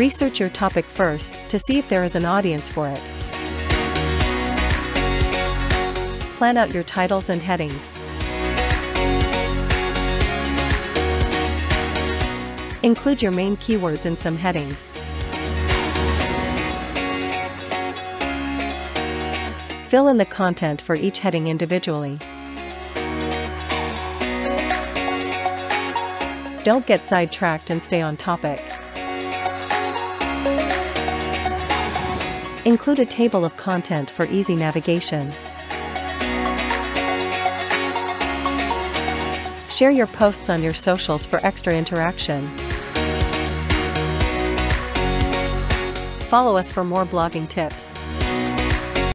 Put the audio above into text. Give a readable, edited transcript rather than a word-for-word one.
Research your topic first to see if there is an audience for it. Plan out your titles and headings. Include your main keywords in some headings. Fill in the content for each heading individually. Don't get sidetracked and stay on topic. Include a table of content for easy navigation. Share your posts on your socials for extra interaction. Follow us for more blogging tips.